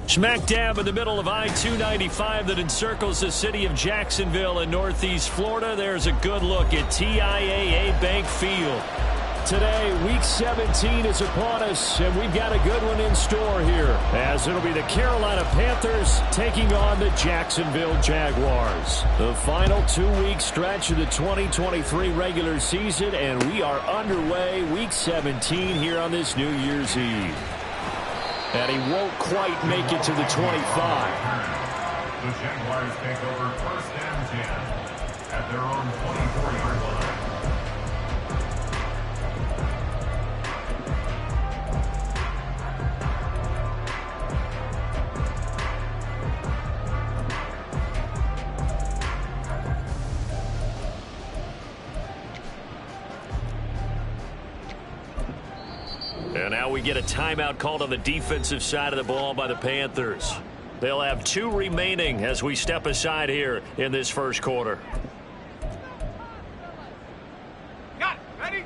Smack dab in the middle of I-295 that encircles the city of Jacksonville in northeast Florida, there's a good look at TIAA Bank Field. Today, Week 17 is upon us, and we've got a good one in store here, as it'll be the Carolina Panthers taking on the Jacksonville Jaguars. The final 2-week stretch of the 2023 regular season, and we are underway Week 17 here on this New Year's Eve. And he won't quite make it to the 25. The Jaguars take over 1st and 10 at their own 24-yard line. And now we get a timeout called on the defensive side of the ball by the Panthers. They'll have 2 remaining as we step aside here in this first quarter. Got it. Ready?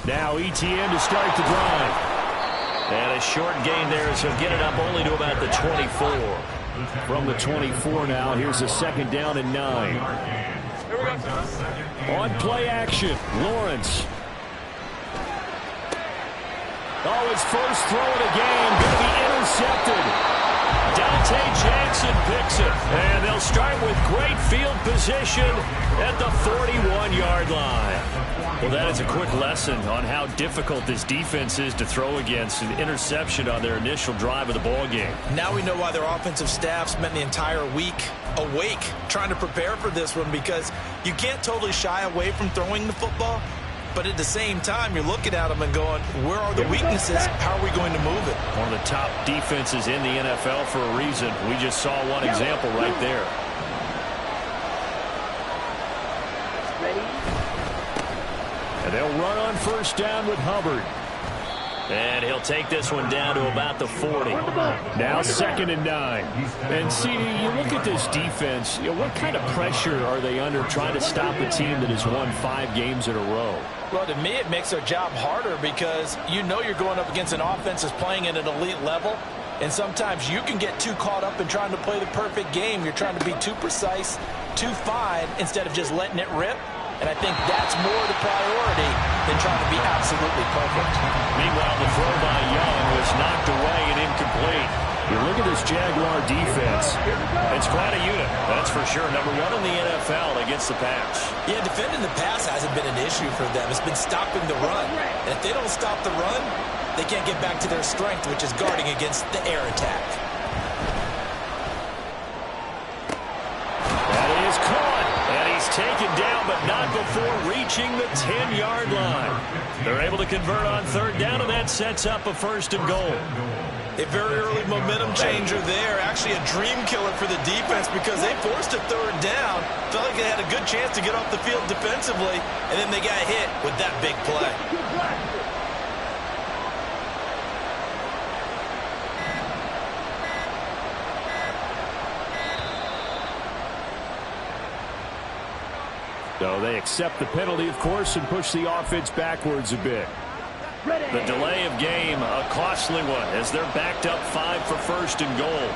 Now ETN to start the drive. And a short gain there as he'll get it up only to about the 24. From the 24 now, here's a 2nd down and 9. On play action, Lawrence. Oh, his first throw of the game going to be intercepted. Dante Jackson picks it. And they'll start with great field position at the 41-yard line. Well, that is a quick lesson on how difficult this defense is to throw against. An interception on their initial drive of the ball game. Now we know why their offensive staff spent the entire week awake trying to prepare for this one, because you can't totally shy away from throwing the football, but at the same time you're looking at them and going, where are the weaknesses? How are we going to move it? One of the top defenses in the NFL for a reason. We just saw one example right there. And they'll run on 1st down with Hubbard. And he'll take this one down to about the 40. Now 2nd and 9. And CD, you look at this defense, what kind of pressure are they under trying to stop a team that has won 5 games in a row? Well, to me, it makes their job harder, because you know you're going up against an offense that's playing at an elite level. And sometimes you can get too caught up in trying to play the perfect game. You're trying to be too precise, too fine, instead of just letting it rip. And I think that's more the priority than trying to be absolutely perfect. Meanwhile, the throw by Young was knocked away and incomplete. You look at this Jaguar defense. It's quite a unit, that's for sure. Number 1 in the NFL against the pass. Yeah, defending the pass hasn't been an issue for them. It's been stopping the run. And if they don't stop the run, they can't get back to their strength, which is guarding against the air attack. That is caught. And he's taken down, but not before reaching the 10-yard line. They're able to convert on 3rd down, and that sets up a 1st and goal. A very early momentum changer there. Actually a dream killer for the defense, because they forced a 3rd down. Felt like they had a good chance to get off the field defensively, and then they got hit with that big play. So they accept the penalty, of course, and push the offense backwards a bit. The delay of game, a costly one, as they're backed up 5 for 1st and goal.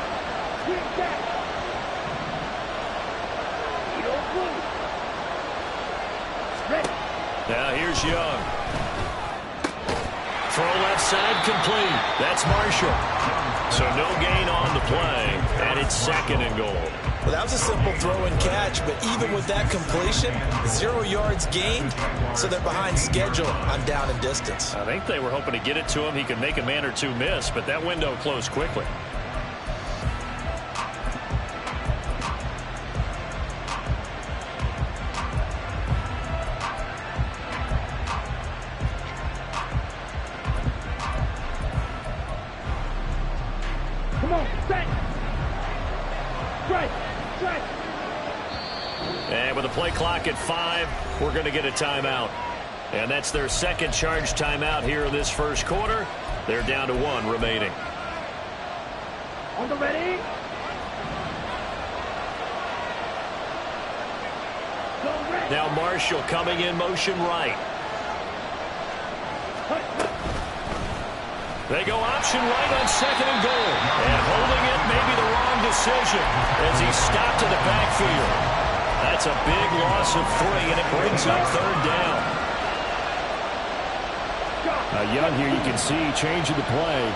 Now here's Young. Throw left side complete. That's Marshall. So no gain on the play, and it's 2nd and goal. Well, that was a simple throw and catch, but even with that completion, 0 yards gained, so they're behind schedule on down and distance. I think they were hoping to get it to him. He could make a man or 2 miss, but that window closed quickly. Come on, set. Strike. And with the play clock at 5, we're going to get a timeout. And that's their second charge timeout here in this first quarter. They're down to 1 remaining. On the ready. Now Marshall coming in motion right. They go option right on 2nd and goal. And holding it may be the wrong decision as he stopped in the backfield. That's a big loss of 3, and it brings up 3rd down. Young here, you can see changing the play.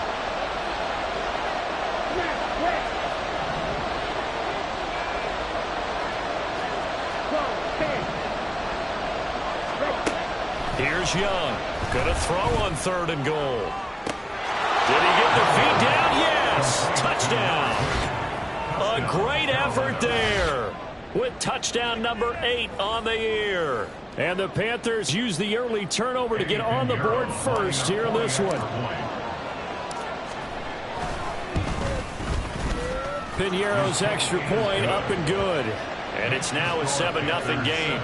Here's Young. Gonna throw on 3rd and goal. Did he get the feet down? Yes! Touchdown! A great effort there with touchdown number 8 on the year. And the Panthers use the early turnover to get on the board first here in this one. Piñeiro's extra point up and good. And it's now a 7-0 game.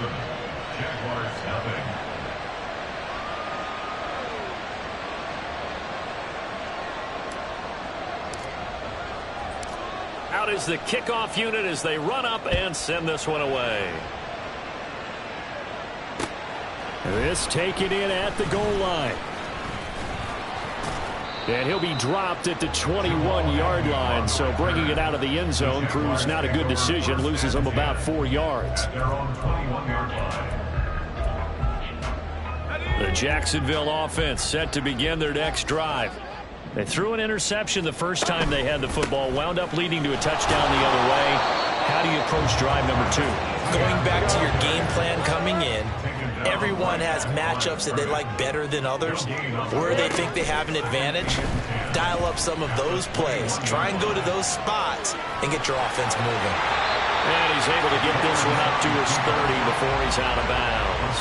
Jaguars 7. Out is the kickoff unit as they run up and send this one away. This taken in at the goal line. And he'll be dropped at the 21-yard line, so bringing it out of the end zone proves not a good decision, loses him about 4 yards. Their own 21-yard line. The Jacksonville offense set to begin their next drive. They threw an interception the first time they had the football, wound up leading to a touchdown the other way. How do you approach drive number 2? Going back to your game plan coming in, everyone has matchups that they like better than others, where they think they have an advantage. Dial up some of those plays. Try and go to those spots and get your offense moving. And he's able to get this one up to his 30 before he's out of bounds.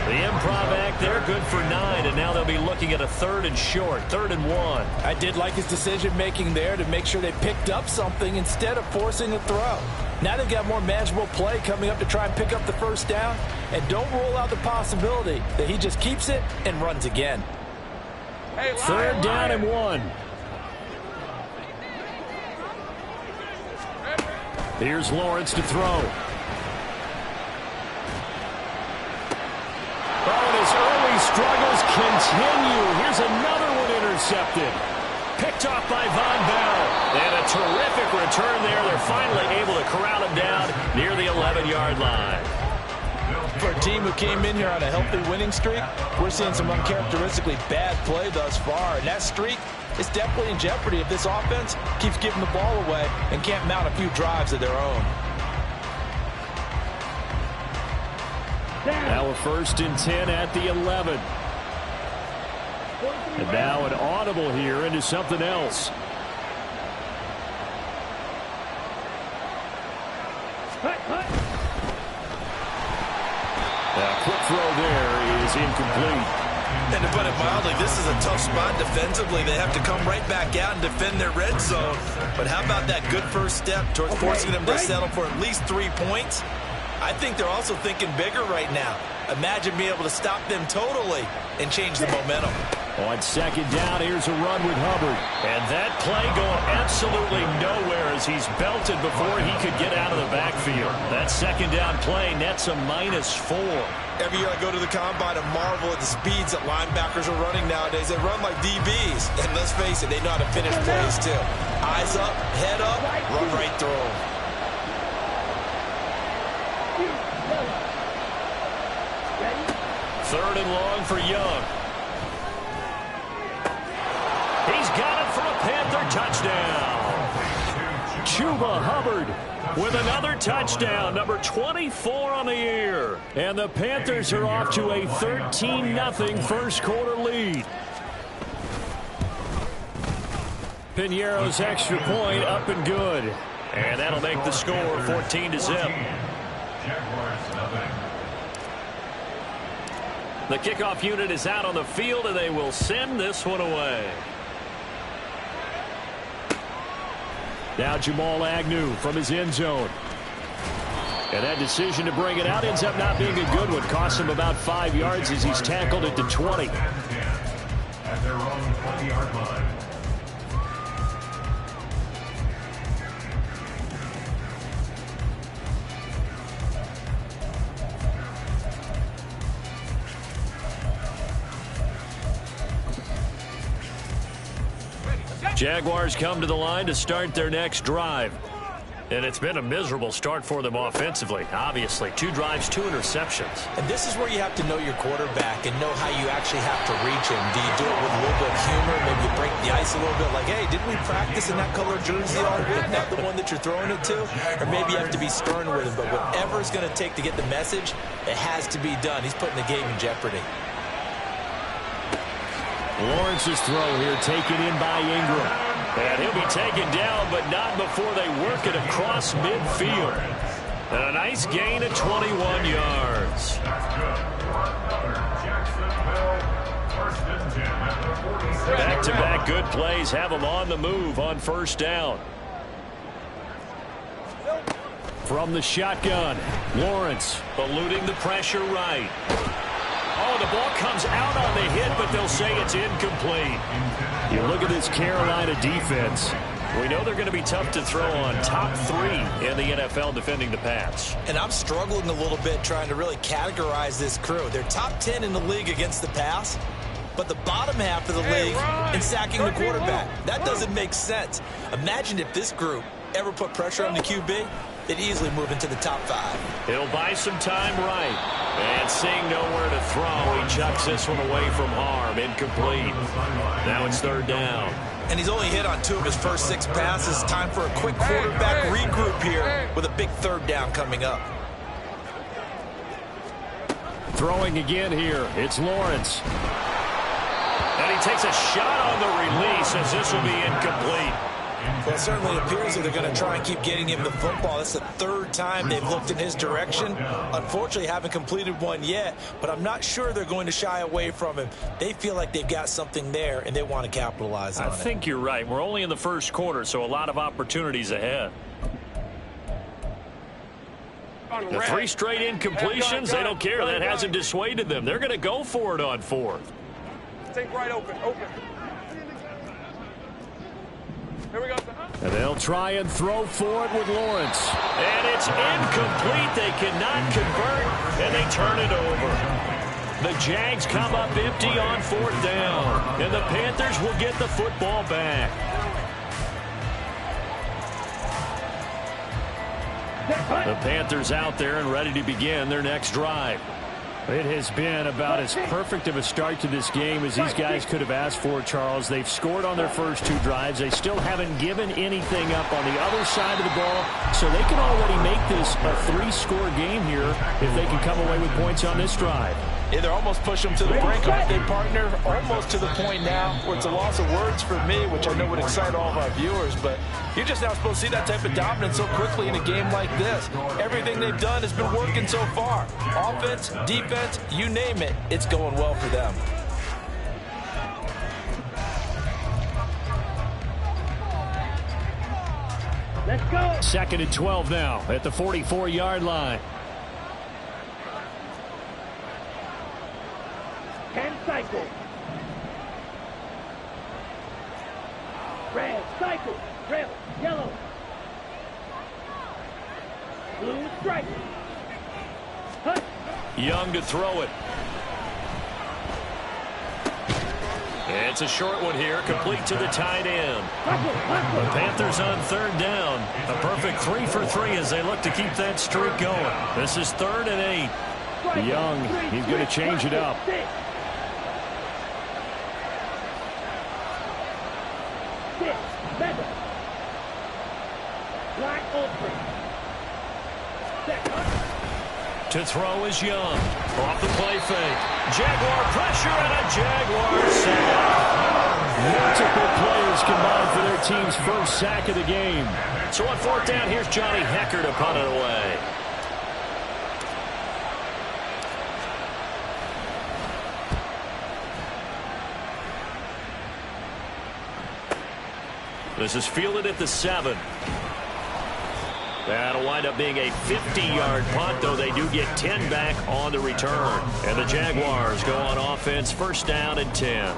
The improv act there, good for 9, and now they'll be looking at a 3rd and short, 3rd and 1. I did like his decision-making there to make sure they picked up something instead of forcing a throw. Now they've got more manageable play coming up to try and pick up the first down, and don't rule out the possibility that he just keeps it and runs again. Hey, 3rd down and 1. Here's Lawrence to throw. Oh, and his early struggles continue. Here's another one intercepted. Picked off by Von Bell. And a terrific return there. They're finally able to corral him down near the 11-yard line. For a team who came in here on a healthy winning streak, we're seeing some uncharacteristically bad play thus far. And that streak is definitely in jeopardy if this offense keeps giving the ball away and can't mount a few drives of their own. Now a 1st and 10 at the 11. And now an audible here into something else. Quick throw there is incomplete. And to put it mildly, this is a tough spot defensively. They have to come right back out and defend their red zone. But how about that good first step towards forcing them to settle for at least 3 points? I think they're also thinking bigger right now. Imagine being able to stop them totally and change the momentum. On 2nd down, here's a run with Hubbard. And that play going absolutely nowhere as he's belted before he could get out of the backfield. That 2nd down play nets a -4. Every year I go to the combine and marvel at the speeds that linebackers are running nowadays. They run like DBs. And let's face it, they know how to finish plays too. Eyes up, head up, run right through them. Third and long for Young. He's got it for a Panther touchdown. Chuba Hubbard With another touchdown, number 24 on the year. And the Panthers are off to a 13-0 first quarter lead. Piñeiro's extra point up and good. And that'll make the score 14-0. The kickoff unit is out on the field, and they will send this one away. Now Jamal Agnew from his end zone. And that decision to bring it out ends up not being a good one. Costs him about 5 yards as he's tackled at the 20. At their own 20-yard line. Jaguars come to the line to start their next drive. And it's been a miserable start for them offensively. Obviously, 2 drives, 2 interceptions. And this is where you have to know your quarterback and know how you actually have to reach him. Do you do it with a little bit of humor? Maybe you break the ice a little bit like, hey, didn't we practice in that color jersey all week? Not the one that you're throwing it to? Or maybe you have to be stern with him. But whatever it's going to take to get the message, it has to be done. He's putting the game in jeopardy. Lawrence's throw here taken in by Ingram. And he'll be taken down, but not before they work it across midfield. And a nice gain of 21 yards. Back-to-back good plays have them on the move on first down. From the shotgun, Lawrence Eluding the pressure right. Oh, the ball comes out on the hit, but they'll say it's incomplete. You look at this Carolina defense. We know they're going to be tough to throw on. Top 3 in the NFL defending the pass. And I'm struggling a little bit trying to really categorize this crew. They're top 10 in the league against the pass, but the bottom half of the league in sacking the quarterback. That doesn't make sense. Imagine if this group ever put pressure on the QB, they'd easily move into the top 5. He'll buy some time right. And seeing nowhere to throw, he chucks this one away from harm. Incomplete. Now it's third down. And he's only hit on 2 of his first 6 passes. Time for a quick quarterback regroup here with a big third down coming up. throwing again here. It's Lawrence. And he takes a shot on the release as this will be incomplete. Well, it certainly appears that they're going to try and keep getting him the football. That's the 3rd time they've looked in his direction. Unfortunately, haven't completed one yet, but I'm not sure they're going to shy away from him. They feel like they've got something there, and they want to capitalize on it. I think you're right. We're only in the first quarter, so a lot of opportunities ahead. The 3 straight incompletions, they don't care. That hasn't dissuaded them. They're going to go for it on 4th. Take right open. Here we go. And they'll try and throw for it with Lawrence. And it's incomplete. They cannot convert, and they turn it over. The Jags come up empty on 4th down, and the Panthers will get the football back. The Panthers out there and ready to begin their next drive. It has been about as perfect of a start to this game as these guys could have asked for, Charles. They've scored on their first 2 drives. They still haven't given anything up on the other side of the ball, so they can already make this a 3-score game here if they can come away with points on this drive. Yeah, they're almost pushing them to the brink, aren't they, partner? Almost to the point now where it's a loss of words for me, which I know would excite all of our viewers, but you're just now supposed to see that type of dominance so quickly in a game like this. Everything they've done has been working so far. Offense, defense, you name it, it's going well for them. Let's go. 2nd and 12 now at the 44-yard line. Cycle. Red, cycle, red, yellow. Blue, strike. Hunt. Young to throw it. It's a short one here, complete to the tight end. The Panthers on 3rd down. A perfect 3 for 3 as they look to keep that streak going. This is 3rd and 8. Young, he's going to change it up. To throw is Young. Off the play fake. Jaguar pressure and a Jaguar sack. Multiple players combined for their team's first sack of the game. So on 4th down, here's Johnny Hecker to punt it away. This is fielded at the 7. That'll wind up being a 50-yard punt, though they do get 10 back on the return. And the Jaguars go on offense, first down and 10.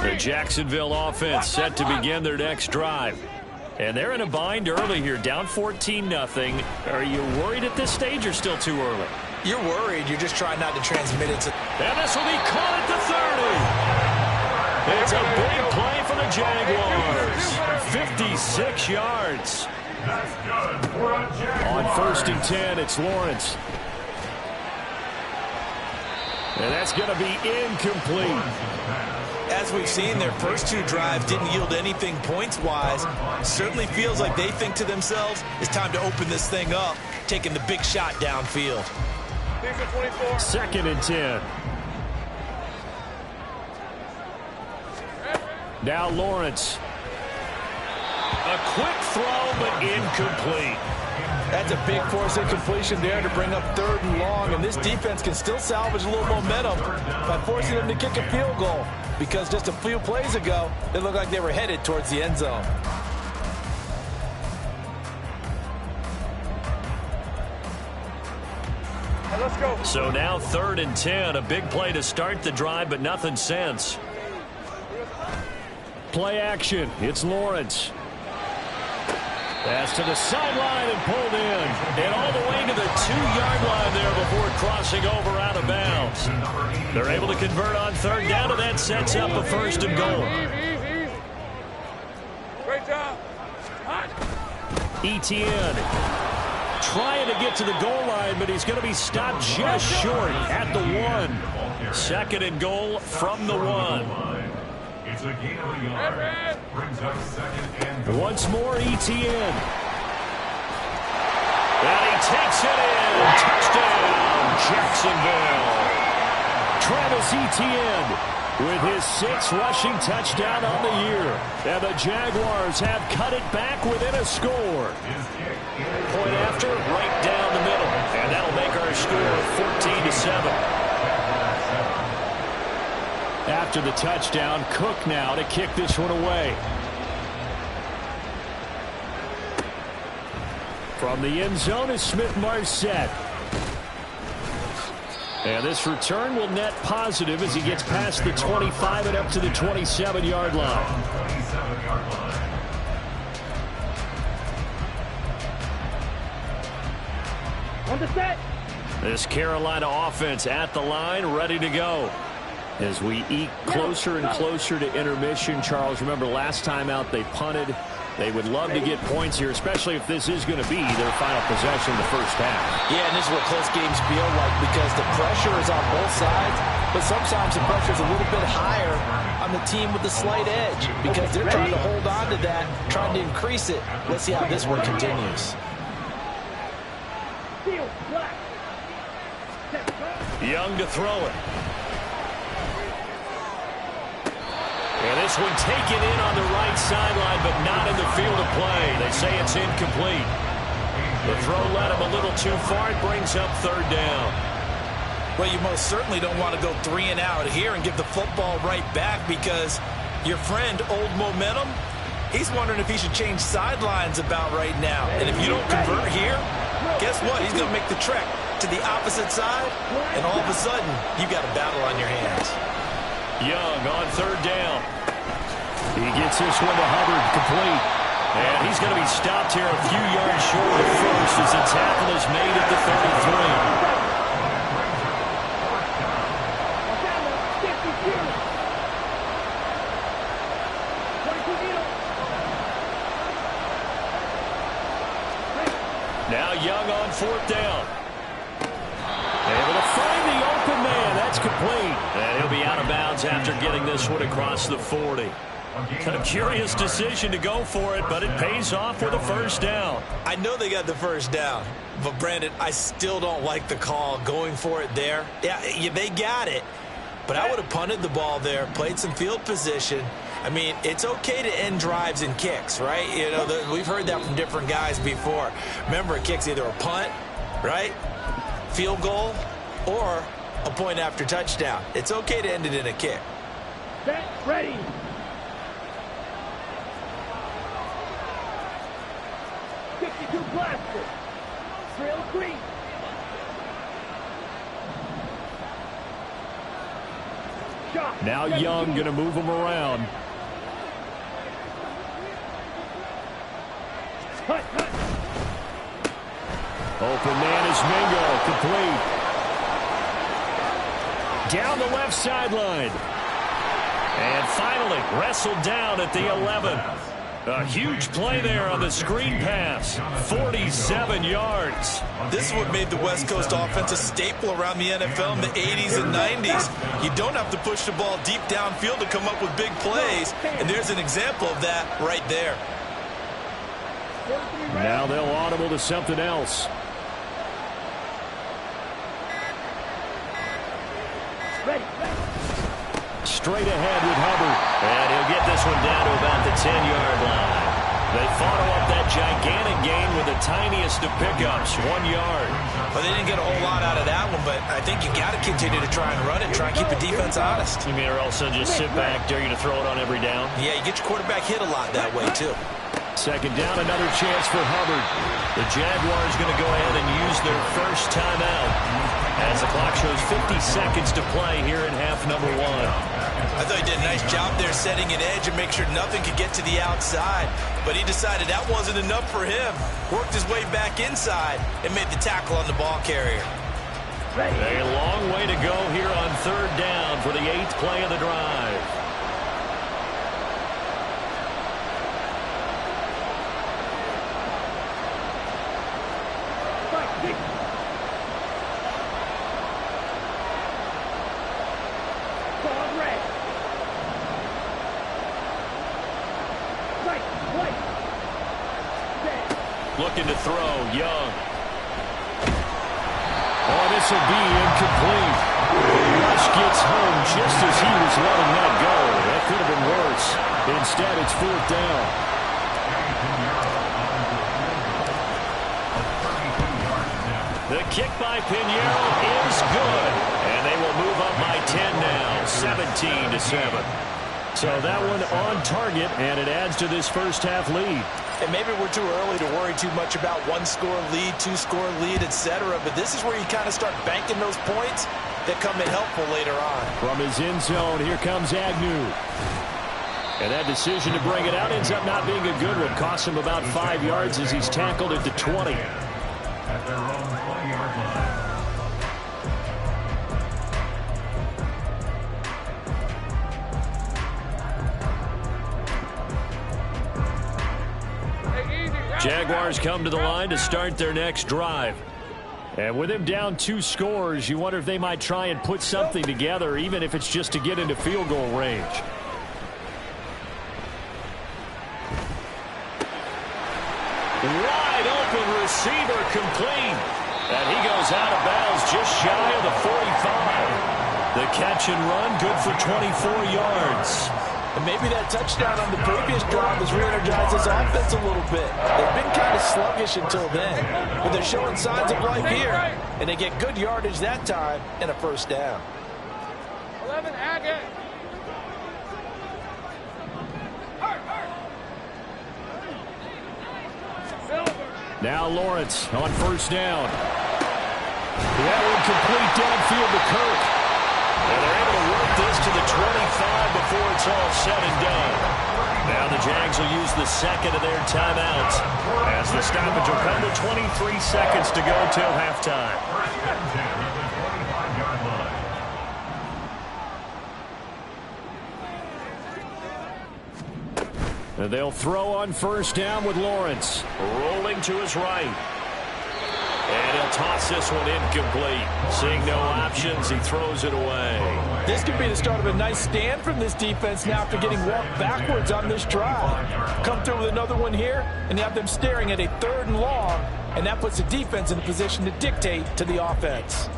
The Jacksonville offense set to begin their next drive. And they're in a bind early here, down 14-0. Are you worried at this stage or still too early? You're worried. You're just trying not to transmit it to... And this will be caught at the 30. It's a big play for the Jaguars. 56 yards. That's good for a Jaguar. On first and 10, it's Lawrence. And that's going to be incomplete. As we've seen, their first two drives didn't yield anything points-wise. Certainly feels like they think to themselves, it's time to open this thing up, taking the big shot downfield. Second and 10. Now Lawrence. A quick throw, but incomplete. That's a big force incompletion there to bring up third and long, and this defense can still salvage a little momentum by forcing them to kick a field goal, because just a few plays ago, it looked like they were headed towards the end zone. Let's go. So now third and 10, a big play to start the drive, but nothing since. Play action, it's Lawrence. Pass to the sideline and pulled in. And all the way to the 2-yard line there before crossing over out of bounds. They're able to convert on third down, and that sets up a first and goal. Great job. Etienne trying to get to the goal line, but he's going to be stopped just short at the 1. Second and goal from the 1. It's a gain of a yard. Brings up second and goal. Once more, Etienne. And he takes it in. Touchdown, Jacksonville. Travis Etienne with his 6th rushing touchdown on the year. And the Jaguars have cut it back within a score. Point after, right down the middle. And that'll make our score 14-7. After the touchdown, Cook now to kick this one away. From the end zone is Smith-Marset. And this return will net positive as he gets past the 25 and up to the 27-yard line. On the set. This Carolina offense at the line, ready to go. As we eke closer and closer to intermission, Charles, remember last time out they punted. They would love to get points here, especially if this is going to be their final possession in the first half. Yeah, and this is what close games feel like because the pressure is on both sides, but sometimes the pressure is a little bit higher on the team with the slight edge because they're trying to hold on to that, trying to increase it. Let's see how this one continues. Young to throw it. And this one taken in on the right sideline, but not in the field of play. They say it's incomplete. The throw led him a little too far. It brings up third down. Well, you most certainly don't want to go 3 and out here and give the football right back because your friend, Old Momentum, he's wondering if he should change sidelines about right now. And if you don't convert here, guess what? He's going to make the trek to the opposite side, and all of a sudden, you've got a battle on your hands. Young on third down. He gets this one to Hubbard, complete. And he's going to be stopped here a few yards short of first as the tackle is made at the 33. Now Young on fourth down. Able to find the open man. That's complete. And he'll be out of bounds after getting this one across the 40. Kind of curious decision to go for it, but it pays off with a first down. I know they got the first down, but Brandon, I still don't like the call going for it there. Yeah, they got it, but I would have punted the ball there, played some field position. I mean, it's okay to end drives and kicks, right? You know, we've heard that from different guys before. Remember, a kick's either a punt, right? field goal or a point after touchdown. It's okay to end it in a kick. Set, ready. Blaster. Trail green. Shot. Now Young going to move him around. Hut, hut. Open man is Mingo. Complete. Down the left sideline. And finally wrestled down at the 11. A huge play there on the screen pass. 47 yards. This is what made the West Coast offense a staple around the NFL in the 80s and 90s. You don't have to push the ball deep downfield to come up with big plays, and there's an example of that right there. Now they'll audible to something else. Straight ahead with Hubbard. And he'll get this one down to about the 10-yard line. They follow up that gigantic gain with the tiniest of pickups, 1 yard. Well, they didn't get a whole lot out of that one, but I think you got to continue to try and run it, try and keep the defense honest. You mean or else just sit back, dare you to throw it on every down? Yeah, you get your quarterback hit a lot that way, too. Second down, another chance for Hubbard. The Jaguars going to go ahead and use their first timeout as the clock shows 50 seconds to play here in half number 1. I thought he did a nice job there setting an edge and make sure nothing could get to the outside. But he decided that wasn't enough for him. Worked his way back inside and made the tackle on the ball carrier. A long way to go here on third down for the 8th play of the drive. Looking to throw, Young. Oh, this will be incomplete. Rush gets home just as he was letting that go. That could have been worse. Instead, it's fourth down. The kick by Pinheiro is good. And they will move up by 10 now, 17-7. So that one on target, and it adds to this first half lead. And maybe we're too early to worry too much about one-score lead, two-score lead, etc. But this is where you kind of start banking those points that come in helpful later on. From his end zone, here comes Agnew. And that decision to bring it out ends up not being a good one. Costs him about 5 yards as he's tackled at the 20. At their own 20-yard line. Jaguars come to the line to start their next drive. And with him down 2 scores, you wonder if they might try and put something together, even if it's just to get into field goal range. Wide open receiver complete. And he goes out of bounds just shy of the 45. The catch and run good for 24 yards. And maybe that touchdown on the previous drive has re-energized this offense a little bit. They've been kind of sluggish until then, but they're showing signs of life here, and they get good yardage that time and a first down. 11, Agate. Now Lawrence on first down. That one complete downfield to Kirk. And they're able to work this to the 25 before it's all said and done. Now the Jags will use the second of their timeouts as the stoppage will come to 23 seconds to go till halftime. First and 10 at the 25-yard line. And they'll throw on first down with Lawrence. Rolling to his right. And he'll toss this one incomplete. Seeing no options, he throws it away. This could be the start of a nice stand from this defense now after getting walked backwards on this drive. Come through with another one here, and you have them staring at a 3rd and long, and that puts the defense in a position to dictate to the offense.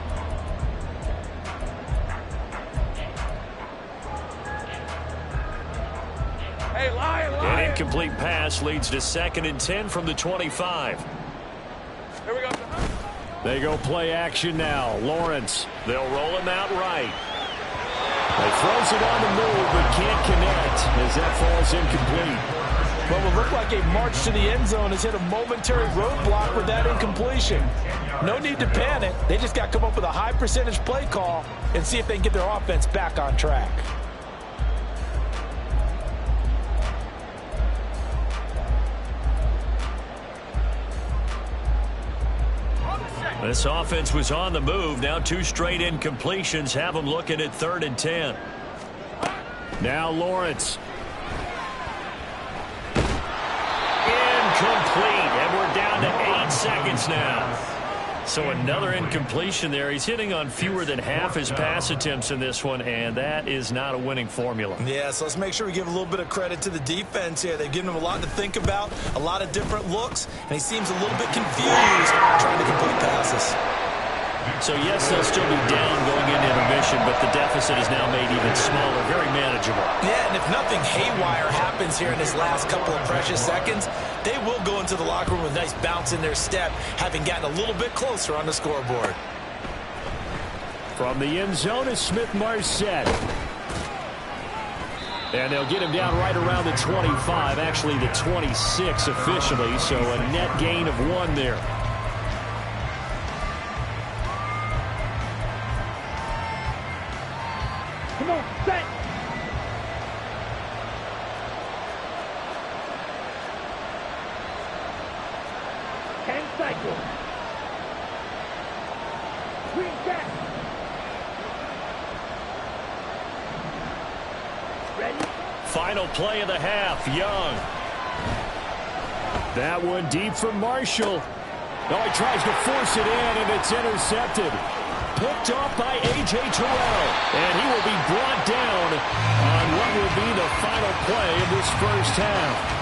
Hey, Lion, An Lion. incomplete pass leads to 2nd and 10 from the 25. Here we go. They go play action now. Lawrence. They'll roll him out right. They throws it on the move, but can't connect as that falls incomplete. Well, it looked like a march to the end zone has hit a momentary roadblock with that incompletion. No need to panic. They just got to come up with a high percentage play call and see if they can get their offense back on track. This offense was on the move. Now 2 straight incompletions have them looking at 3rd and 10. Now Lawrence. Incomplete, and we're down to 8 seconds now. So another incompletion there. He's hitting on fewer than half his pass attempts in this one, and that is not a winning formula. Yeah, so let's make sure we give a little bit of credit to the defense here. They've given him a lot to think about, a lot of different looks, and he seems a little bit confused trying to complete passes. So, yes, they'll still be down going into intermission, but the deficit is now made even smaller, very manageable. Yeah, and if nothing haywire happens here in this last couple of precious seconds, they will go into the locker room with a nice bounce in their step, having gotten a little bit closer on the scoreboard. From the end zone is Smith-Marset. And they'll get him down right around the 25, actually the 26 officially, so a net gain of 1 there. Come on, set. Cycle. Green back. Ready? Final play of the half, Young. That one deep for Marshall. Oh, he tries to force it in, and it's intercepted. Picked off by A.J. Terrell. And he will be brought down on what will be the final play of this first half.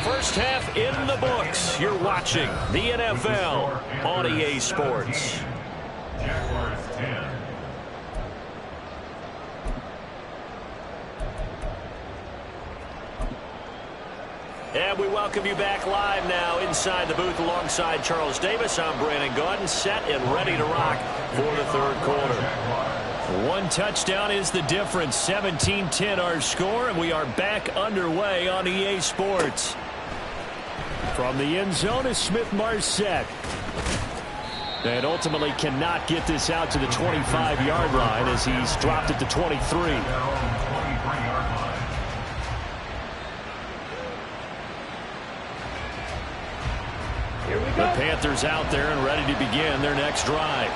First half in the books. You're watching the NFL on EA Sports. Jaguars 10. And we welcome you back live now inside the booth alongside Charles Davis. I'm Brandon Gaudin, set and ready to rock for the 3rd quarter. 1 touchdown is the difference. 17-10 our score, and we are back underway on EA Sports. From the end zone is Smith-Marset. And ultimately cannot get this out to the 25-yard line as he's dropped it to 23. The Panthers out there and ready to begin their next drive.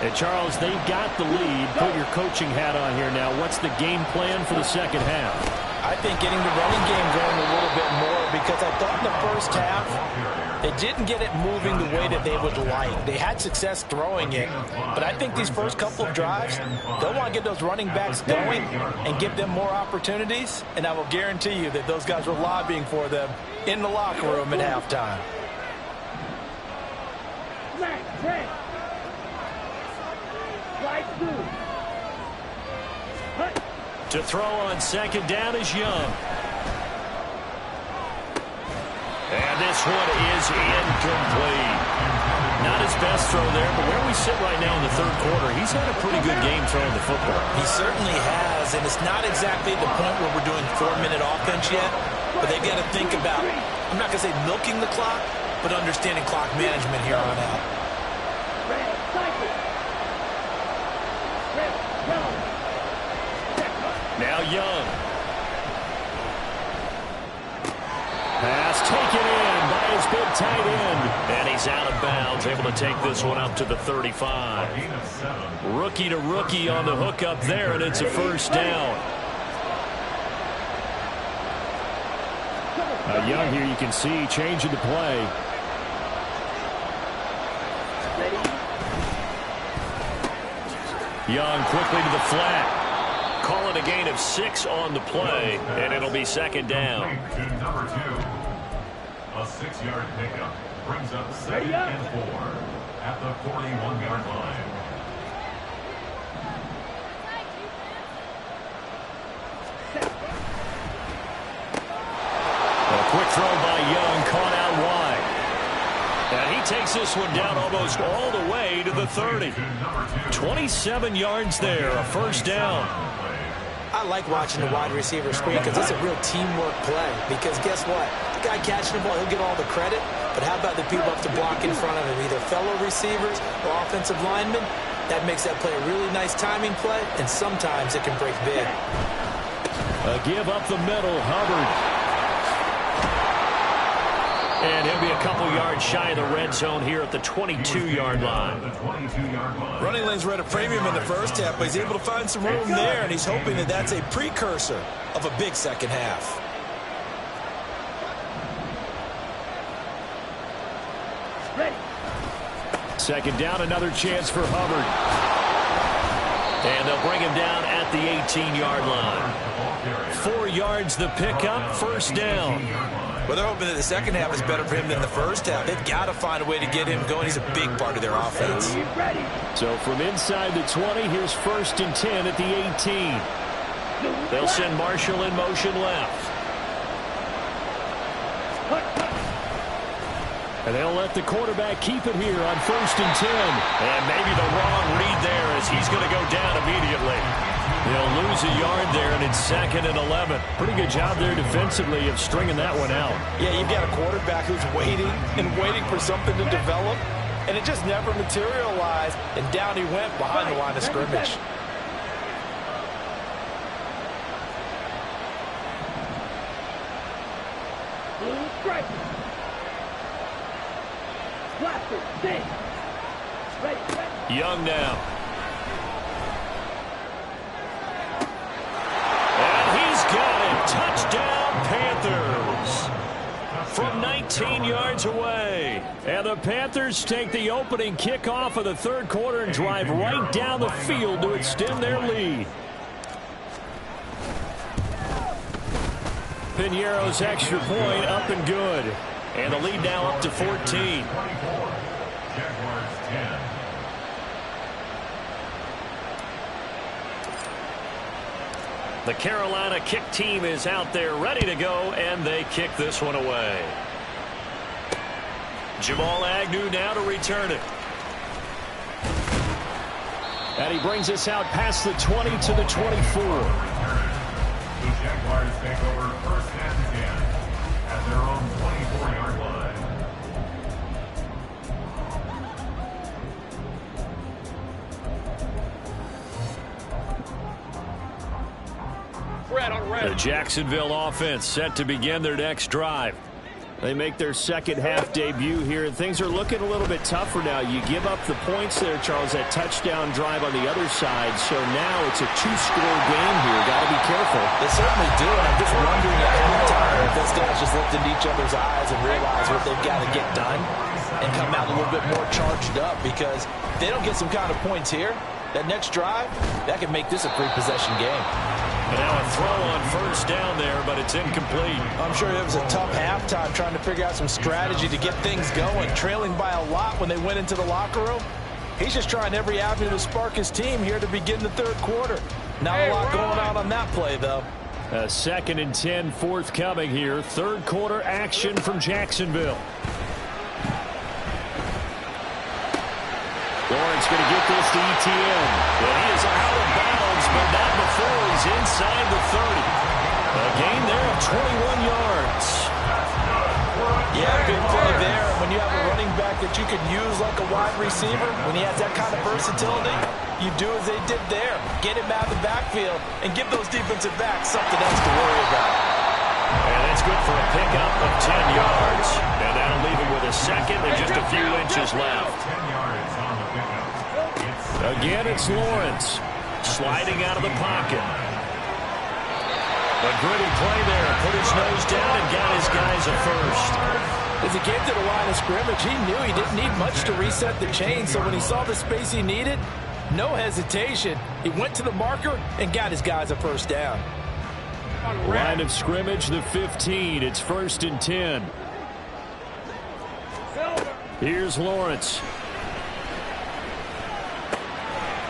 And Charles, they've got the lead. Put your coaching hat on here now. What's the game plan for the second half? I think getting the running game going a little bit more, because I thought in the first half they didn't get it moving the way that they would like. They had success throwing it, but I think these first couple of drives, they'll want to get those running backs going and give them more opportunities, and I will guarantee you that those guys were lobbying for them in the locker room at halftime. To throw on second down is Young. And this one is incomplete. Not his best throw there, but where we sit right now in the 3rd quarter, he's had a pretty good game throwing the football. He certainly has, and it's not exactly the point where we're doing 4-minute offense yet, but they've got to think about, I'm not going to say milking the clock, but understanding clock management here on out. Now Young. Pass taken in by his big tight end. And he's out of bounds, able to take this one up to the 35. Rookie to rookie on the hook up there, and it's a first down. Young here, you can see changing the play. Young quickly to the flat. Call it a gain of 6 on the play, and it'll be second down. Number 2, a 6-yard pickup brings up 2nd and 4 at the 41-yard line. A quick throw by Young, caught out wide. takes this one down almost all the way to the 30. 27 yards there, a first down. I like watching the wide receiver screen because it's a real teamwork play. Because guess what? The guy catching the ball, he'll get all the credit. But how about the people up to block in front of him, either fellow receivers or offensive linemen? That makes that play a really nice timing play, and sometimes it can break big. A give up the middle, Hubbard. And he'll be a couple yards shy of the red zone here at the 22-yard line. Running lanes were at a premium in the first half, but he's able to find some room there, and he's hoping that that's a precursor of a big second half. Ready. Second down, another chance for Hubbard. And they'll bring him down at the 18-yard line. 4 yards the pickup, first down. Well, they're hoping that the second half is better for him than the first half. They've got to find a way to get him going. He's a big part of their offense. Ready. So from inside the 20, here's first and 10 at the 18. They'll send Marshall in motion left. And they'll let the quarterback keep it here on first and 10. And maybe the wrong read there as he's going to go down immediately. They'll lose a yard there, and it's second and 11. Pretty good job there defensively of stringing that one out. Yeah, you've got a quarterback who's waiting and waiting for something to develop, and it just never materialized, and down he went behind the line of scrimmage. Blue strike. Blaster, sing. Ready. Young now. Touchdown, Panthers. From 19 yards away. And the Panthers take the opening kickoff of the third quarter and drive right down the field to extend their lead. Piñeiro's extra point up and good. And the lead now up to 14. Jaguars 10. The Carolina kick team is out there ready to go, and they kick this one away. Jamal Agnew now to return it. And he brings us out past the 20 to the 24. The Jaguars take over first and 10 at their own 24-yard line. The Jacksonville offense set to begin their next drive. They make their second half debut here, and things are looking a little bit tougher now. You give up the points there, Charles, that touchdown drive on the other side, so now it's a two-score game here. Got to be careful. They certainly do, and I'm just wondering at any time if those guys just looked into each other's eyes and realize what they've got to get done and come out a little bit more charged up, because if they don't get some kind of points here, that next drive, that could make this a three-possession game. And now a throw on first down there, but it's incomplete. I'm sure it was a tough halftime trying to figure out some strategy to get things going, trailing by a lot when they went into the locker room. He's just trying every avenue to spark his team here to begin the third quarter. Not a lot going on that play, though. A second and 10 forthcoming here. Third quarter action from Jacksonville. Lawrence going to get this to ETN. And he is out of bounds, but not before he's inside the 30. A gain there of 21 yards. Yeah, big play there. When you have a running back that you could use like a wide receiver, when he has that kind of versatility, you do as they did there. Get him out of the backfield and give those defensive backs something else to worry about. And that's good for a pickup of 10 yards. And that'll leave him with a second and just a few inches left. 10 yards on the pickup. Again, it's Lawrence sliding out of the pocket. A gritty play there. Put his nose down and got his guys a first. As he came to the line of scrimmage, he knew he didn't need much to reset the chain. So when he saw the space he needed, no hesitation. He went to the marker and got his guys a first down. Line of scrimmage, the 15. It's first and 10. Here's Lawrence.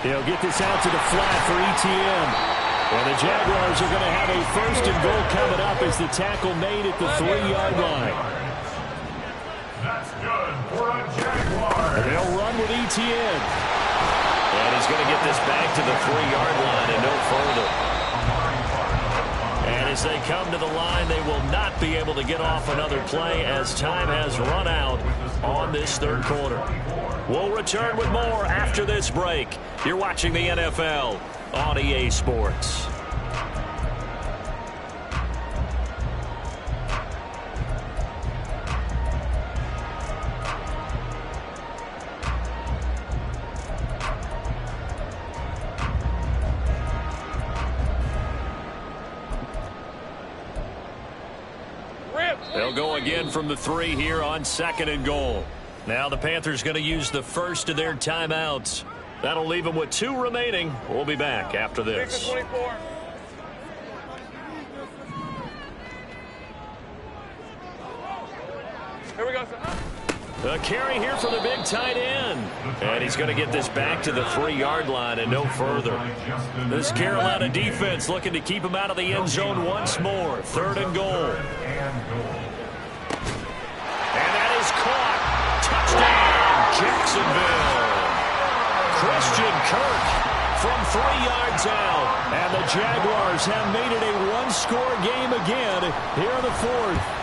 He'll get this out to the flat for ETN. And the Jaguars are going to have a first and goal coming up as the tackle made at the 3-yard line. That's good for a Jaguars. Etienne. And he's going to get this back to the 3-yard line and no further. And as they come to the line, they will not be able to get off another play as time has run out on this third quarter. We'll return with more after this break. You're watching the NFL on EA Sports. They'll go again from the 3 here on 2nd and goal. Now the Panthers going to use the first of their timeouts. That'll leave them with 2 remaining. We'll be back after this. Here we go, sir. A carry here for the big tight end. And he's going to get this back to the 3-yard line and no further. This Carolina defense looking to keep him out of the end zone once more. 3rd and goal. And that is caught. Touchdown, Jacksonville. Christian Kirk from 3 yards out. And the Jaguars have made it a 1-score game again here in the 4th.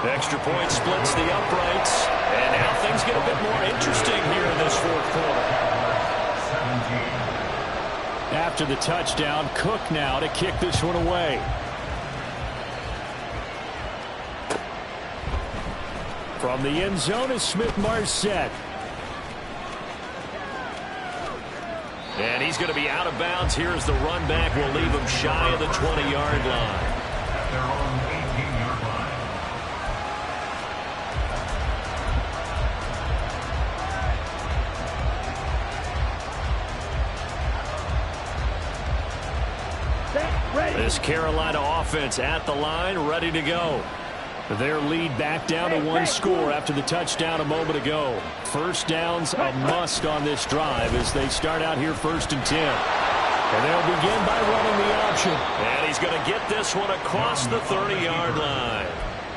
Extra point splits the uprights. And now things get a bit more interesting here in this 4th quarter. After the touchdown, Cook now to kick this one away. From the end zone is Smith-Marset. And he's going to be out of bounds. Here's the run back. Will leave him shy of the 20-yard line. At their own 18-yard line. This Carolina offense at the line, ready to go. Their lead back down to 1 score after the touchdown a moment ago. First down's a must on this drive as they start out here 1st and 10. And they'll begin by running the option. And he's going to get this one across the 30-yard line.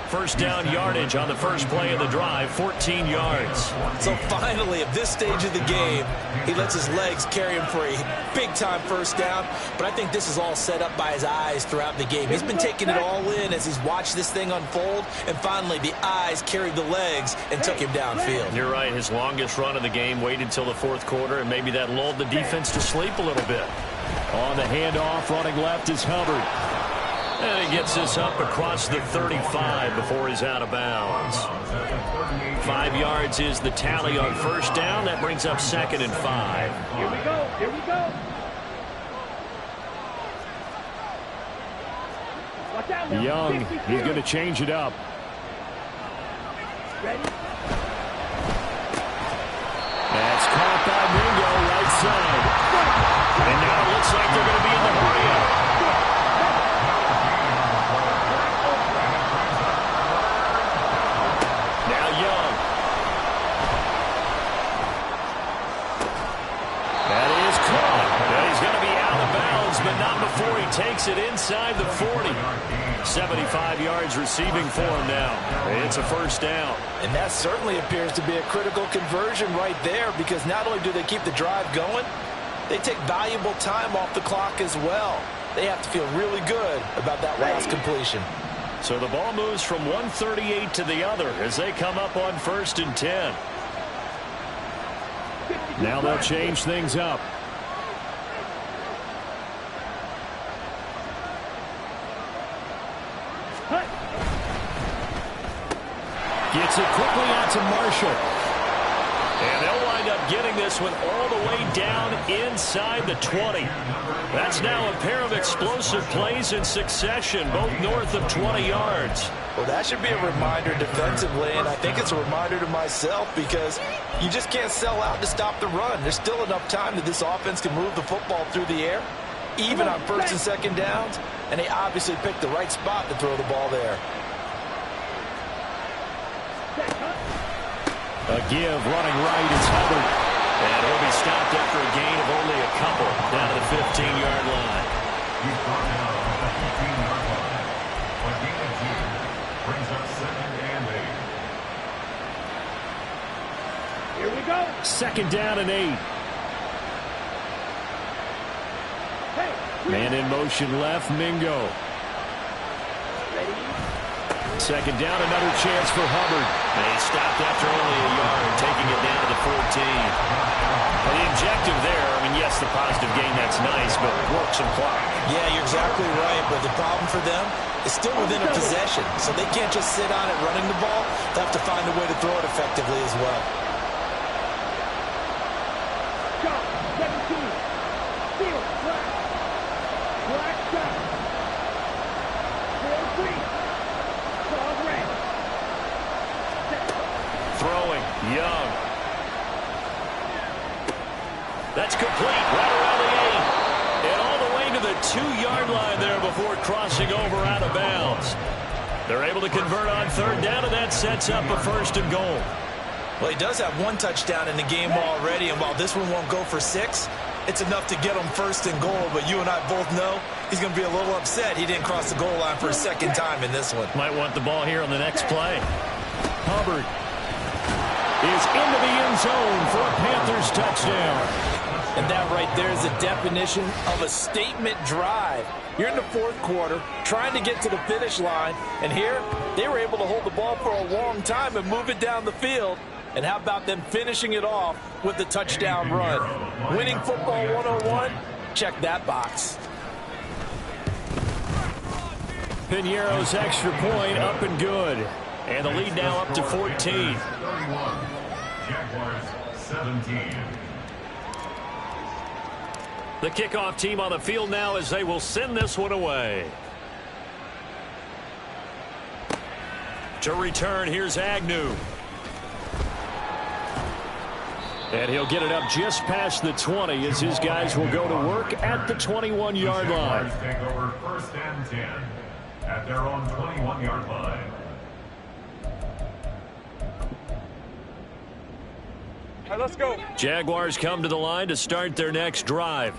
First down yardage on the first play of the drive, 14 yards. So finally, at this stage of the game, he lets his legs carry him for a big-time first down. But I think this is all set up by his eyes throughout the game. He's been taking it all in as he's watched this thing unfold. And finally, the eyes carried the legs and took him downfield. You're right. His longest run of the game waited till the 4th quarter, and maybe that lulled the defense to sleep a little bit. On the handoff, running left is Hubbard. And he gets this up across the 35 before he's out of bounds. 5 yards is the tally on first down. That brings up 2nd and 5. Here we go. Here we go. Watch out now. Young, 52. he's going to change it up. Ready? That's caught by Mingo, right side. And now it looks like they're going to be in the hurry-up. Now Young. That is caught. And he's going to be out of bounds, but not before he takes it inside the 40. 75 yards receiving for him now. It's a first down. And that certainly appears to be a critical conversion right there, because not only do they keep the drive going, they take valuable time off the clock as well. They have to feel really good about that last completion. So the ball moves from 138 to the other as they come up on 1st and 10. Now they'll change things up. Gets it quickly out to Marshall. And they'll wind up getting this one all the way down inside the 20. That's now a pair of explosive plays in succession, both north of 20 yards. Well, that should be a reminder defensively, and I think it's a reminder to myself, because you just can't sell out to stop the run. There's still enough time that this offense can move the football through the air, even on 1st and 2nd downs, and they obviously picked the right spot to throw the ball there. A give, running right is Hubbard. And he'll be stopped after a gain of only a couple down to the 15-yard line. He's brought down at the 15-yard line. A gain of 2 brings up 2nd and 8. Second down and 8. Man in motion left, Mingo. Second down, another chance for Hubbard. They stopped after only a yard, taking it down to the 14. Well, the objective there, I mean, yes, the positive gain, that's nice, but work some clock. Yeah, you're exactly right, but the problem for them is still within a possession, so they can't just sit on it running the ball. They have to find a way to throw it effectively as well. Throwing, Young. That's complete, right around the 8. And all the way to the 2-yard line there before crossing over out of bounds. They're able to convert on third down, and that sets up a 1st and goal. Well, he does have 1 touchdown in the game already, and while this one won't go for 6, it's enough to get him 1st and goal. But you and I both know he's going to be a little upset he didn't cross the goal line for a 2nd time in this one. Might want the ball here on the next play. Hubbard is into the end zone for a Panthers touchdown. And that right there is the definition of a statement drive. You're in the 4th quarter, trying to get to the finish line, and here they were able to hold the ball for a long time and move it down the field. And how about them finishing it off with the touchdown run? Winning football 101, check that box. Piñeiro's extra point up and good. And the lead now up to 14. 31. Jaguars 17. The kickoff team on the field now as they will send this one away. To return, here's Agnew. And he'll get it up just past the 20 as his guys will go to work at the 21-yard line. Jaguars take over 1st and 10 at their own 21-yard line. All right, let's go. Jaguars come to the line to start their next drive.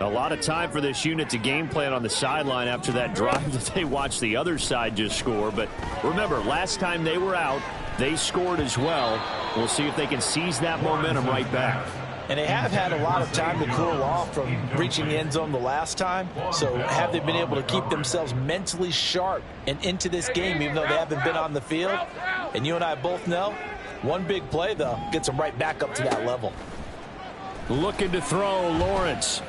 A lot of time for this unit to game plan on the sideline after that drive that they watched the other side just score. But remember, last time they were out, they scored as well. We'll see if they can seize that momentum right back. And they have had a lot of time to cool off from reaching the end zone the last time. So have they been able to keep themselves mentally sharp and into this game, even though they haven't been on the field? And you and I both know, one big play, though, gets them right back up to that level. Looking to throw, Lawrence.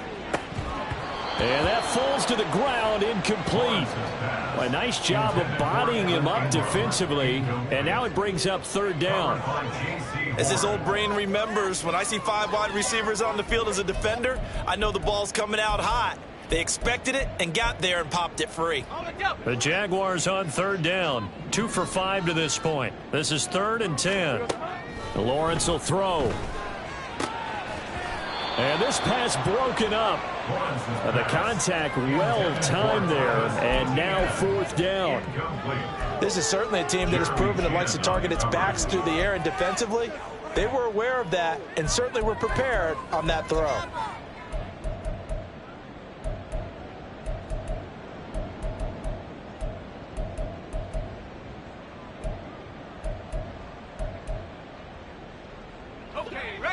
And that falls to the ground, incomplete. Well, a nice job of bodying him up defensively, and now it brings up 3rd down. As his old brain remembers, when I see 5 wide receivers on the field as a defender, I know the ball's coming out hot. They expected it and got there and popped it free. The Jaguars on 3rd down. 2 for 5 to this point. This is 3rd and 10. Lawrence will throw. And this pass broken up. The contact well timed there, and now 4th down. This is certainly a team that has proven it likes to target its backs through the air, and defensively, they were aware of that and certainly were prepared on that throw.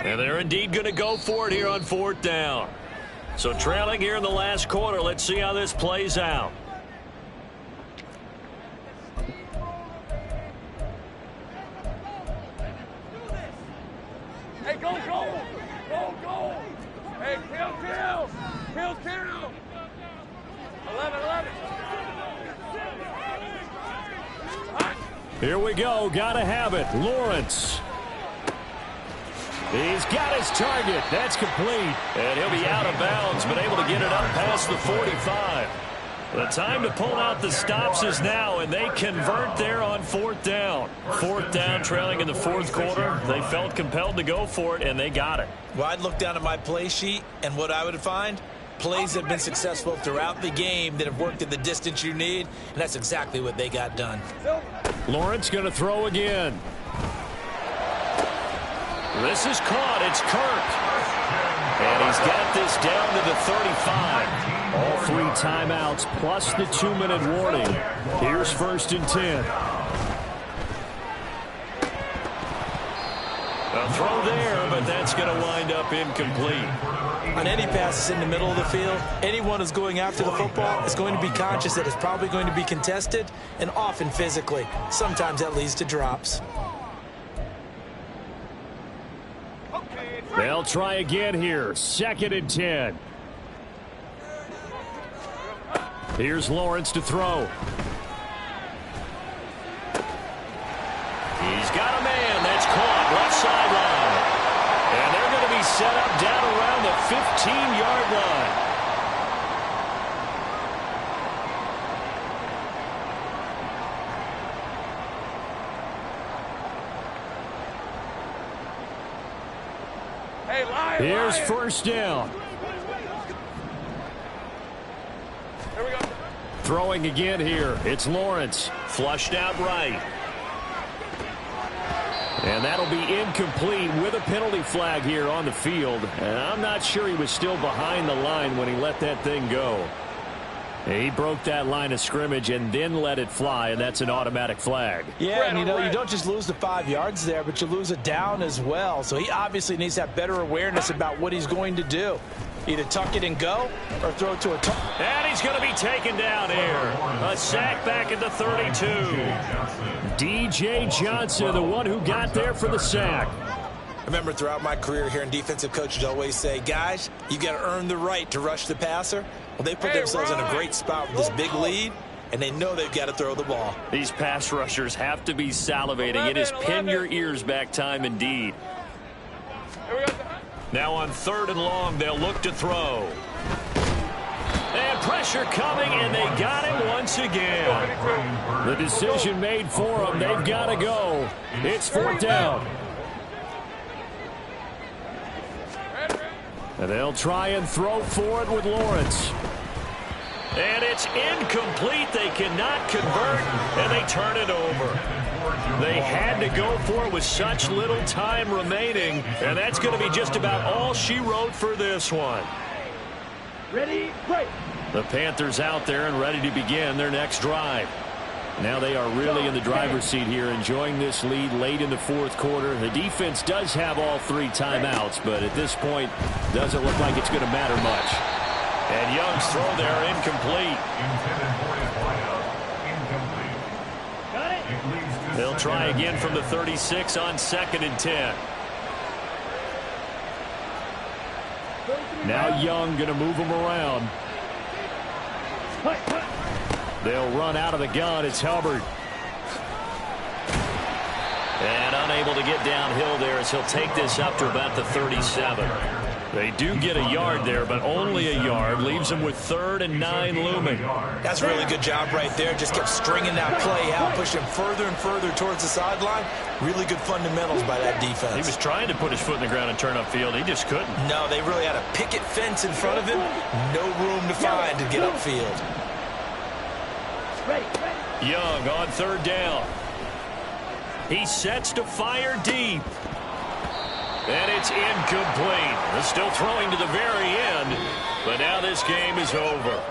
And they're indeed going to go for it here on 4th down. So trailing here in the last quarter. Let's see how this plays out. Hey, go, go. Go, go. Hey, kill. Kill, kill. 11. Here we go. Got to have it. Lawrence. He's got his target. That's complete. And he'll be out of bounds, but able to get it up past the 45. The time to pull out the stops is now, and they convert there on 4th down. 4th down, trailing in the 4th quarter. They felt compelled to go for it, and they got it. Well, I'd look down at my play sheet, and what I would find, plays that have been successful throughout the game that have worked at the distance you need, and that's exactly what they got done. Lawrence going to throw again. This is caught. It's Kirk. And he's got this down to the 35. All 3 timeouts plus the 2-minute warning. Here's 1st and 10. A throw there, but that's going to wind up incomplete. On any passes in the middle of the field, anyone who's going after the football is going to be conscious that it's probably going to be contested, and often physically. Sometimes that leads to drops. They'll try again here. 2nd and 10. Here's Lawrence to throw. He's got a man that's caught left sideline. And they're going to be set up down around the 15-yard line. Hey, Lion, Here's Lion. first down. Here we go. Throwing again here. It's Lawrence. Flushed out right. And that'll be incomplete with a penalty flag here on the field. And I'm not sure he was still behind the line when he let that thing go. He broke that line of scrimmage and then let it fly, and that's an automatic flag. Yeah, and you don't just lose the 5 yards there, but you lose a down as well. So he obviously needs to have better awareness about what he's going to do. Either tuck it and go or throw it to a target. And he's going to be taken down here. A sack back at the 32. DJ Johnson, the one who got there for the sack. I remember throughout my career hearing defensive coaches always say, guys, you got to earn the right to rush the passer. Well, they put themselves in a great spot with this big lead, and they know they've got to throw the ball. These pass rushers have to be salivating. It is pin your ears back time indeed. Here we go. Now on 3rd and long, they'll look to throw. And pressure coming, and they got him once again. The decision made for them. They've got to go. It's 4th down. And they'll try and throw for it with Lawrence. And it's incomplete. They cannot convert, and they turn it over. They had to go for it with such little time remaining, and that's going to be just about all she wrote for this one. Ready, break. The Panthers out there and ready to begin their next drive. Now they are really in the driver's seat here, enjoying this lead late in the 4th quarter. The defense does have all 3 timeouts, but at this point, doesn't look like it's going to matter much. And Young's throw there incomplete. They'll try again from the 36 on 2nd and 10. Now Young going to move him around. They'll run out of the gun. It's Hubbard. And unable to get downhill there as he'll take this up to about the 37. They do get a yard there, but only a yard. Leaves them with 3rd and 9 looming. That's a really good job right there. Just kept stringing that play out, pushing further and further towards the sideline. Really good fundamentals by that defense. He was trying to put his foot in the ground and turn upfield. He just couldn't. No, they really had a picket fence in front of him. No room to find to get upfield. Young on 3rd down. He sets to fire deep. And it's incomplete. They're still throwing to the very end, but now this game is over.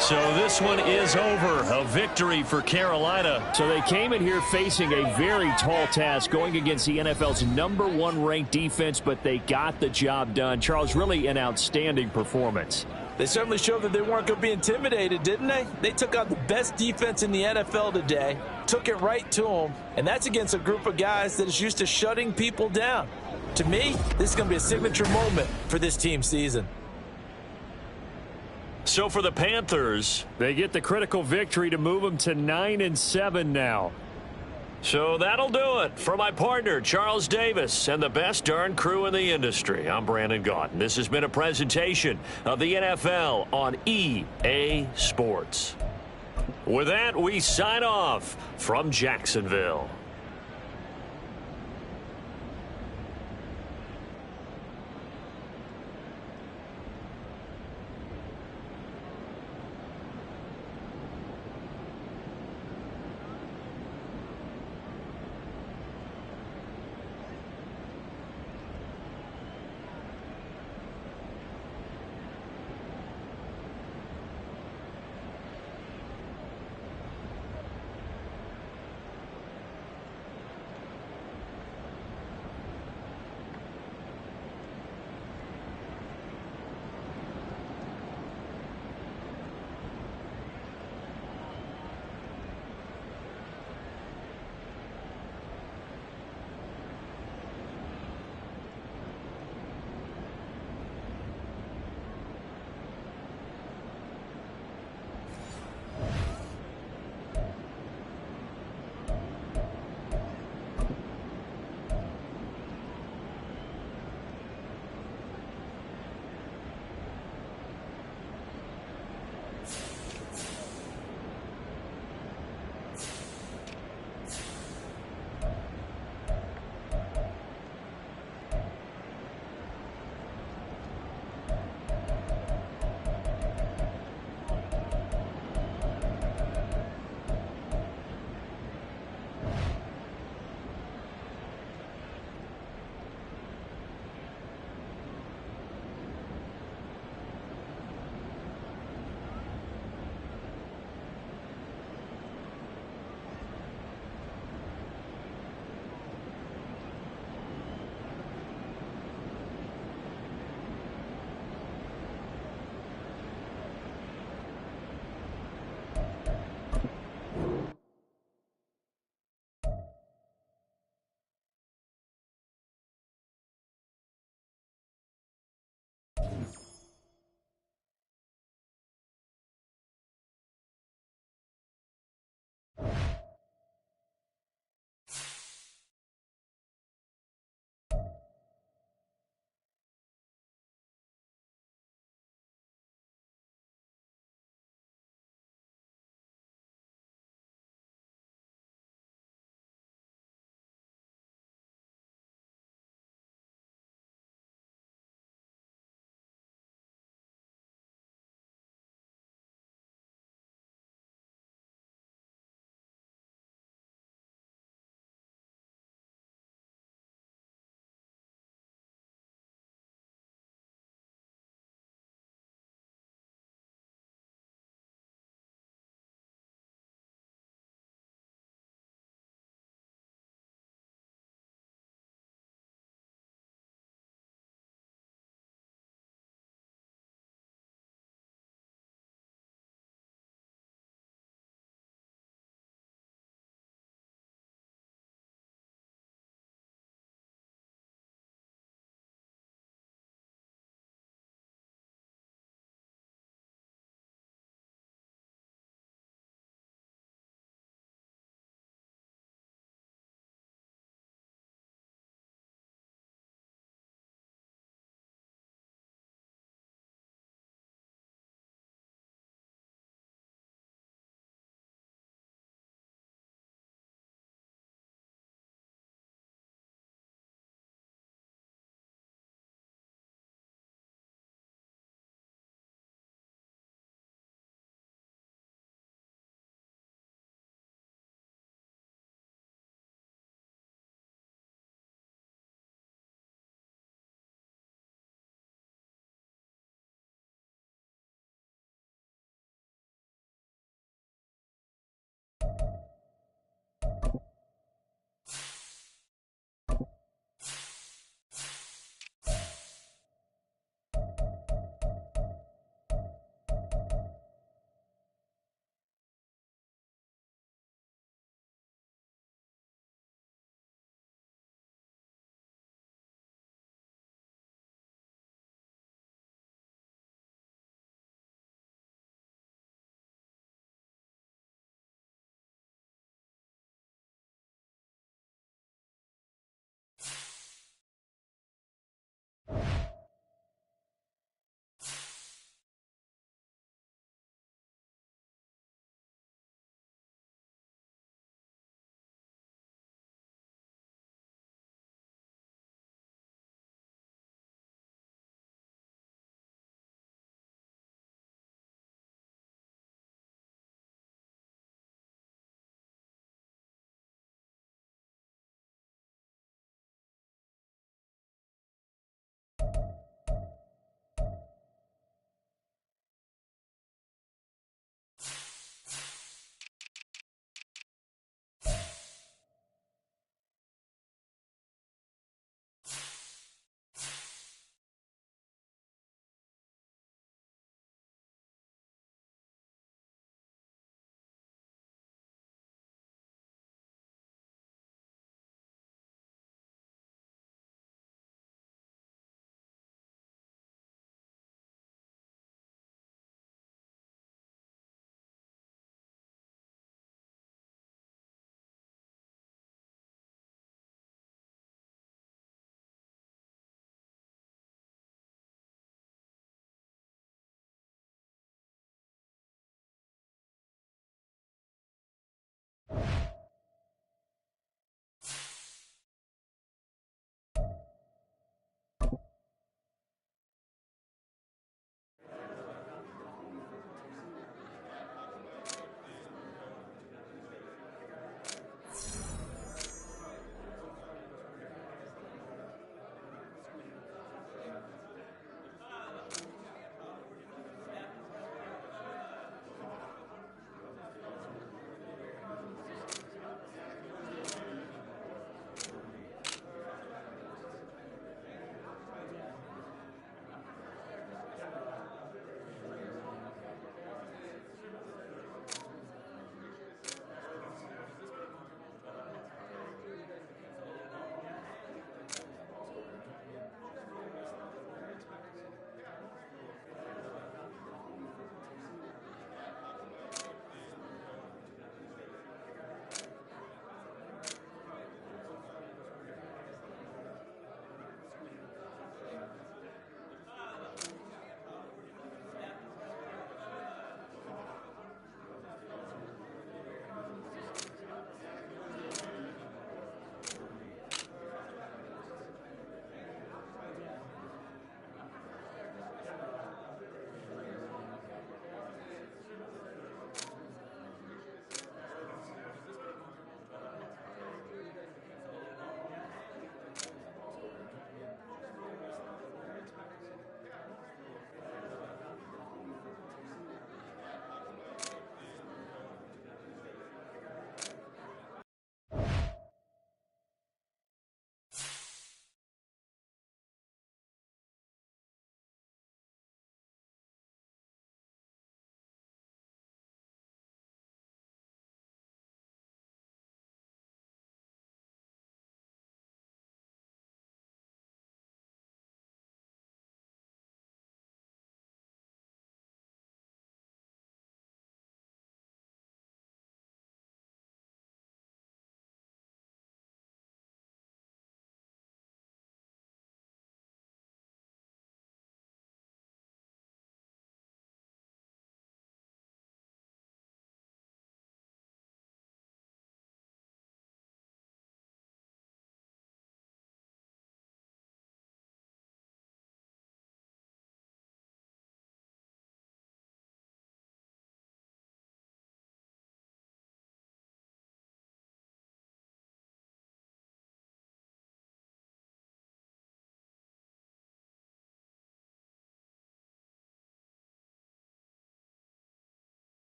So this one is over. A victory for Carolina. So they came in here facing a very tall task, going against the NFL's #1 ranked defense, but they got the job done. Charles, really an outstanding performance. They certainly showed that they weren't going to be intimidated, didn't they? They took out the best defense in the NFL today, took it right to them, and that's against a group of guys that is used to shutting people down. To me, this is going to be a signature moment for this team season. So for the Panthers, they get the critical victory to move them to 9-7 now. So that'll do it. For my partner, Charles Davis, and the best darn crew in the industry, I'm Brandon Gaunt. This has been a presentation of the NFL on EA Sports. With that, we sign off from Jacksonville.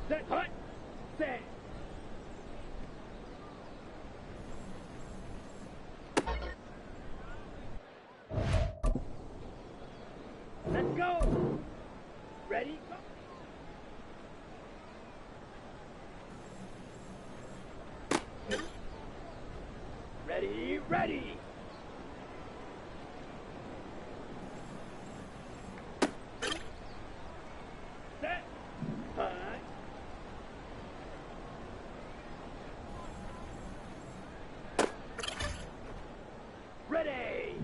Set, hut, set. Let's go. Ready, go. Ready, ready. Set, hut. Ready.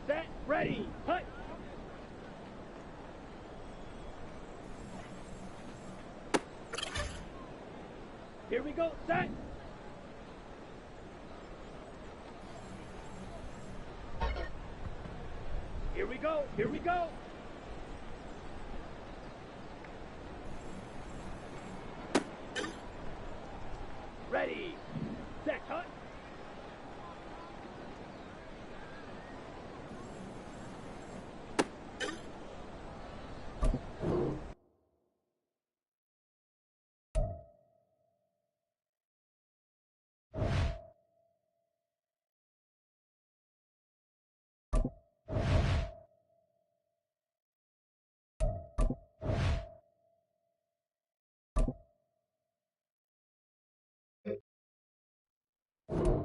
Set, ready, hut. Here we go, set. Here we go, here we go. Ready, set, hut.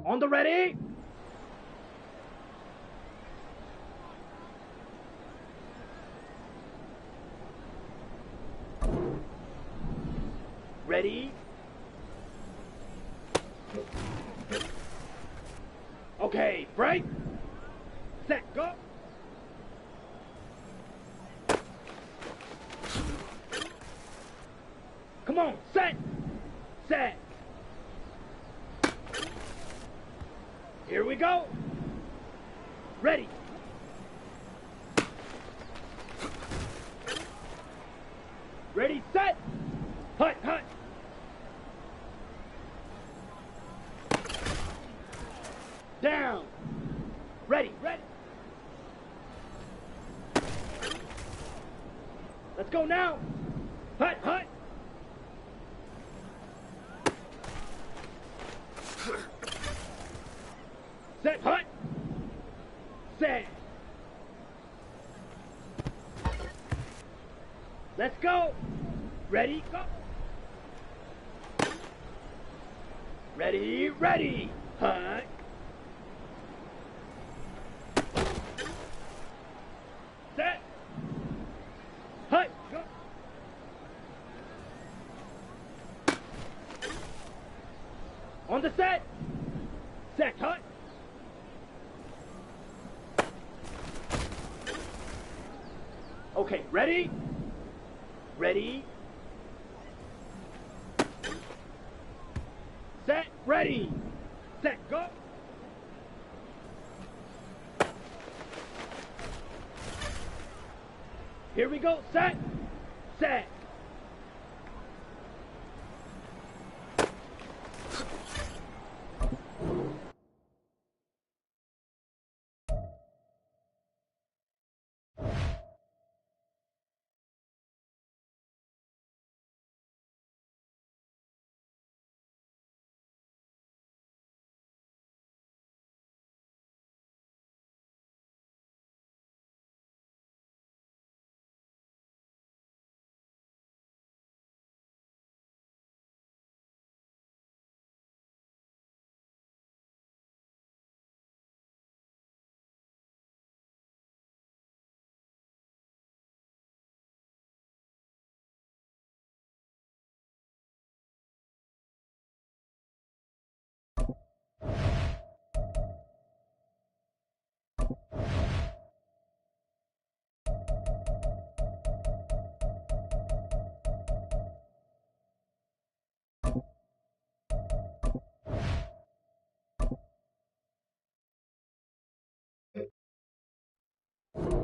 On the ready. Ready. Okay, break. Set, go. Come on, set. Set. Here we go. Ready. Ready, set. Hut, hut. Down. Ready, ready. Let's go now. Hut, hut. Set, hut. Set. Let's go. Ready, go. Ready, ready. Hut. Set. Hut, go. On the set. Set, hut. Okay, ready? Ready? Set, ready! Set, go! Here we go, set! Set!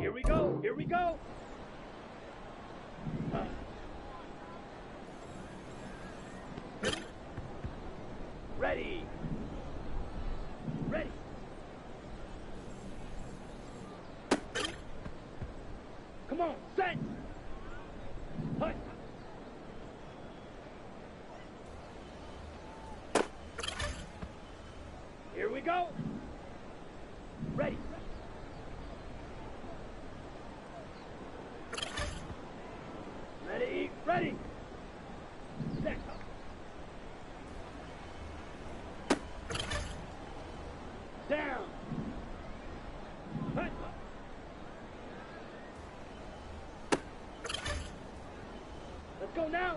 Here we go, here we go! Ready! Ready! Come on, set. Hut. Here we go. Ready. Ready, ready. Set. Down. Hut. Let's go now.